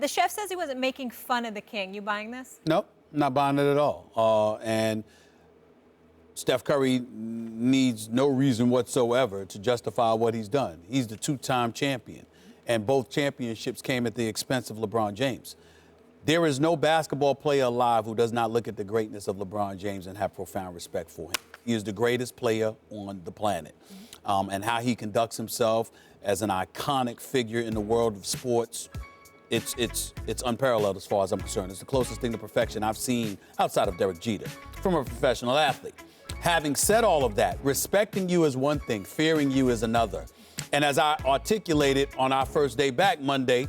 The chef says he wasn't making fun of the king. You buying this? Nope, not buying it at all. And Steph Curry needs no reason whatsoever to justify what he's done. He's the two-time champion, and both championships came at the expense of LeBron James. There is no basketball player alive who does not look at the greatness of LeBron James and have profound respect for him. He is the greatest player on the planet. And how he conducts himself as an iconic figure in the world of sports, it's unparalleled as far as I'm concerned. It's the closest thing to perfection I've seen outside of Derek Jeter from a professional athlete. Having said all of that, respecting you is one thing, fearing you is another. And as I articulated on our first day back Monday,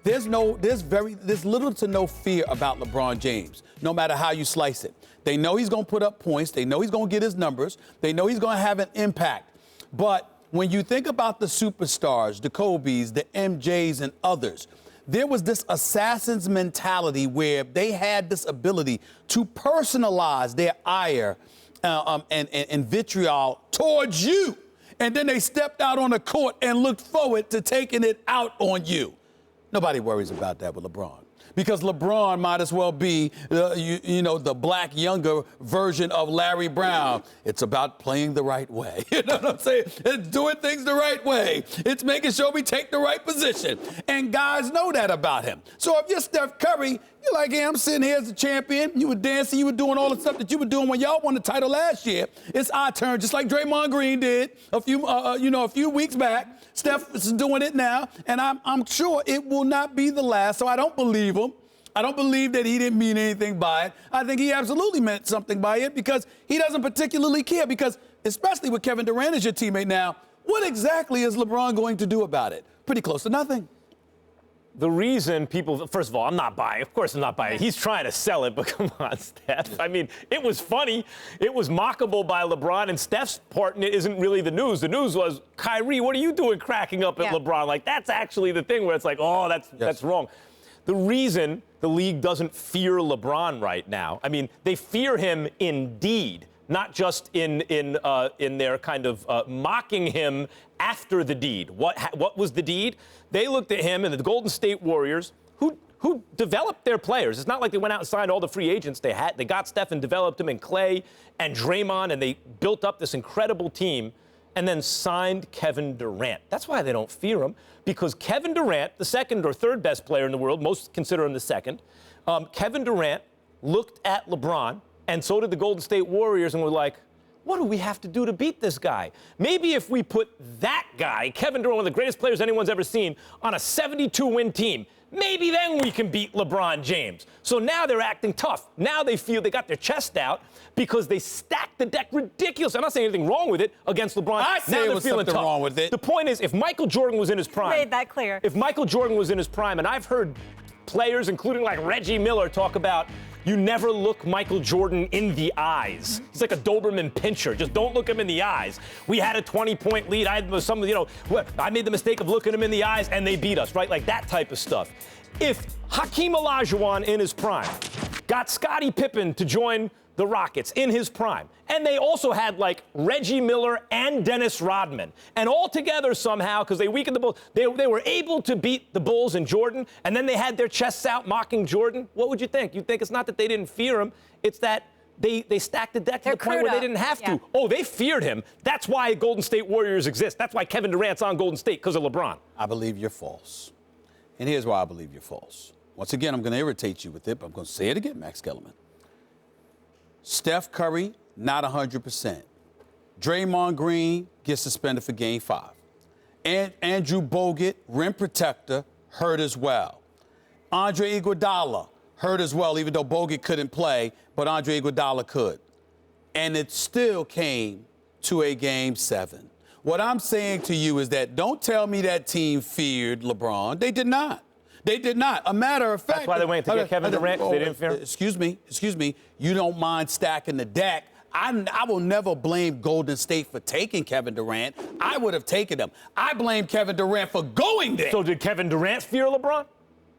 there's little to no fear about LeBron James, no matter how you slice it. They know he's going to put up points. They know he's going to get his numbers. They know he's going to have an impact. But when you think about the superstars, the Kobes, the MJs, and others, there was this assassin's mentality where they had this ability to personalize their ire and vitriol towards you. And then they stepped out on the court and looked forward to taking it out on you. Nobody worries about that with LeBron. Because LeBron might as well be, the black younger version of Larry Brown. It's about playing the right way. You know what I'm saying? It's doing things the right way. It's making sure we take the right position. And guys know that about him. So if you're Steph Curry, you're like, hey, I'm sitting here as a champion. You were dancing. You were doing all the stuff that you were doing when y'all won the title last year. It's our turn, just like Draymond Green did a few weeks back. Steph is doing it now, and I'm sure it will not be the last, so I don't believe him. I don't believe that he didn't mean anything by it. I think he absolutely meant something by it because he doesn't particularly care because, especially with Kevin Durant as your teammate now, what exactly is LeBron going to do about it? Pretty close to nothing. The reason people, first of all, I'm not buying. Of course I'm not buying. He's trying to sell it, but come on, Steph. I mean, it was funny. It was mockable by LeBron, and Steph's part in it isn't really the news. The news was, Kyrie, what are you doing cracking up at LeBron? Like, that's actually the thing where it's like, oh, that's wrong. The reason the league doesn't fear LeBron right now, I mean, they fear him indeed, not just in their kind of mocking him after the deed. What was the deed? They looked at him and the Golden State Warriors, who developed their players. It's not like they went out and signed all the free agents. They got Steph and developed him, and Clay and Draymond, and they built up this incredible team and then signed Kevin Durant. That's why they don't fear him, because Kevin Durant, the second or third best player in the world, most consider him the second, Kevin Durant looked at LeBron, and so did the Golden State Warriors, and were like, what do we have to do to beat this guy? Maybe if we put that guy, Kevin Durant, one of the greatest players anyone's ever seen, on a 72-win team, maybe then we can beat LeBron James. So now they're acting tough. Now they feel they got their chest out because they stacked the deck ridiculous. I'm not saying anything wrong with it against LeBron. I say it was something wrong with it. The point is, if Michael Jordan was in his prime. Made that clear. If Michael Jordan was in his prime, and I've heard players, including like Reggie Miller, talk about, you never look Michael Jordan in the eyes. He's like a Doberman pinscher. Just don't look him in the eyes. We had a 20-point lead. I made the mistake of looking him in the eyes, and they beat us, right? Like that type of stuff. If Hakeem Olajuwon in his prime got Scottie Pippen to join the Rockets in his prime, and they also had like Reggie Miller and Dennis Rodman, and all together somehow, because they weakened the Bulls, they were able to beat the Bulls and Jordan, and then they had their chests out mocking Jordan, what would you think? You'd think it's not that they didn't fear him, it's that they stacked the deck to the point where they didn't have to. Oh, they feared him. That's why Golden State Warriors exist. That's why Kevin Durant's on Golden State, because of LeBron. I believe you're false. And here's why I believe you're false. Once again, I'm going to irritate you with it, but I'm going to say it again, Max Kellerman. Steph Curry, not 100%. Draymond Green gets suspended for Game 5. And Andrew Bogut, rim protector, hurt as well. Andre Iguodala, hurt as well, even though Bogut couldn't play, but Andre Iguodala could. And it still came to a Game 7. What I'm saying to you is that don't tell me that team feared LeBron. They did not. They did not. A matter of fact. That's why they went to get Kevin Durant, because they didn't fear him? Excuse me. You don't mind stacking the deck. I will never blame Golden State for taking Kevin Durant. I would have taken him. I blame Kevin Durant for going there. So did Kevin Durant fear LeBron?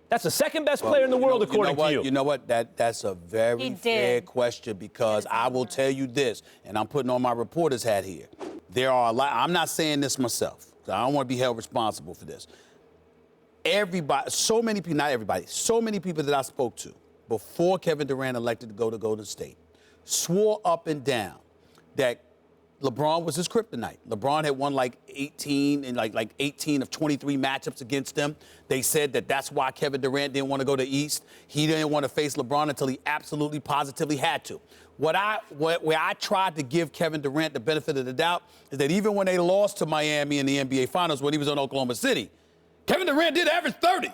That's the second best player in the world, according to you. You know what? That's a very fair question, because I will tell you this, and I'm putting on my reporter's hat here. There are a lot. I'm not saying this myself, so I don't want to be held responsible for this. everybody, so many people, not everybody, so many people that I spoke to before Kevin Durant elected to go to Golden State swore up and down that LeBron was his kryptonite. LeBron had won like 18 and like 18 of 23 matchups against them. They said that that's why Kevin Durant didn't want to go to East. He didn't want to face LeBron until he absolutely positively had to. Where I tried to give Kevin Durant the benefit of the doubt is that even when they lost to Miami in the NBA Finals when he was in Oklahoma City, Kevin Durant did average 30.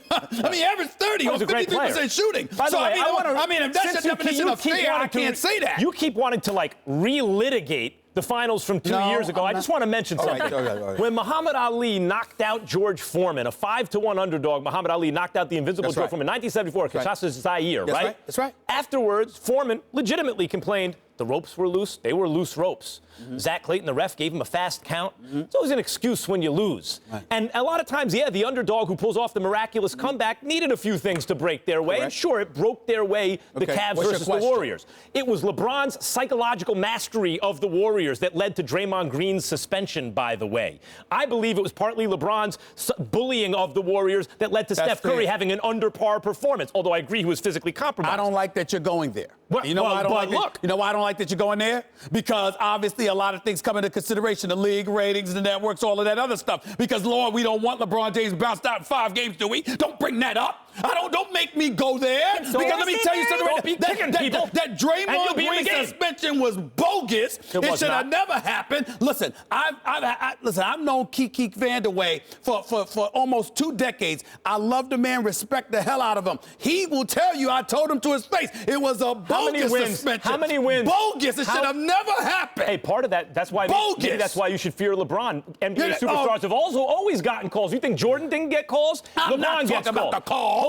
I mean, average 30 on 53% shooting. By the way, if that's your definition of fair, I can't say that. You keep wanting to, like, relitigate the finals from 2 years ago. I just want to mention something. All right. When Muhammad Ali knocked out George Foreman, a 5-1 underdog, Muhammad Ali knocked out the invincible George Foreman in 1974, Kinshasa, Zaire, right? That's right. Afterwards, Foreman legitimately complained the ropes were loose. They were loose ropes. Zach Clayton, the ref, gave him a fast count. It's always an excuse when you lose. Right. And a lot of times, the underdog who pulls off the miraculous comeback needed a few things to break their way. And sure, it broke their way, the Cavs versus the Warriors. It was LeBron's psychological mastery of the Warriors that led to Draymond Green's suspension, by the way. I believe it was partly LeBron's bullying of the Warriors that led to Steph Curry having an under-par performance, although I agree he was physically compromised. I don't like that you're going there. You know why I don't like that you're going there? Because obviously a lot of things come into consideration, the league ratings, the networks, all of that other stuff. Because, Lord, we don't want LeBron James bounced out in 5 games, do we? Don't bring that up. Don't make me go there. Because let me tell you something. That Draymond Green suspension was bogus. It should have never happened. Listen, I've known Keek Vanderway for almost 2 decades. I love the man, respect the hell out of him. He will tell you, I told him to his face, it was a bogus suspension. How many wins? Bogus. It should have never happened. Hey, part of that's why maybe that's why you should fear LeBron. NBA superstars have also always gotten calls. You think Jordan didn't get calls? I'm not talking about the call.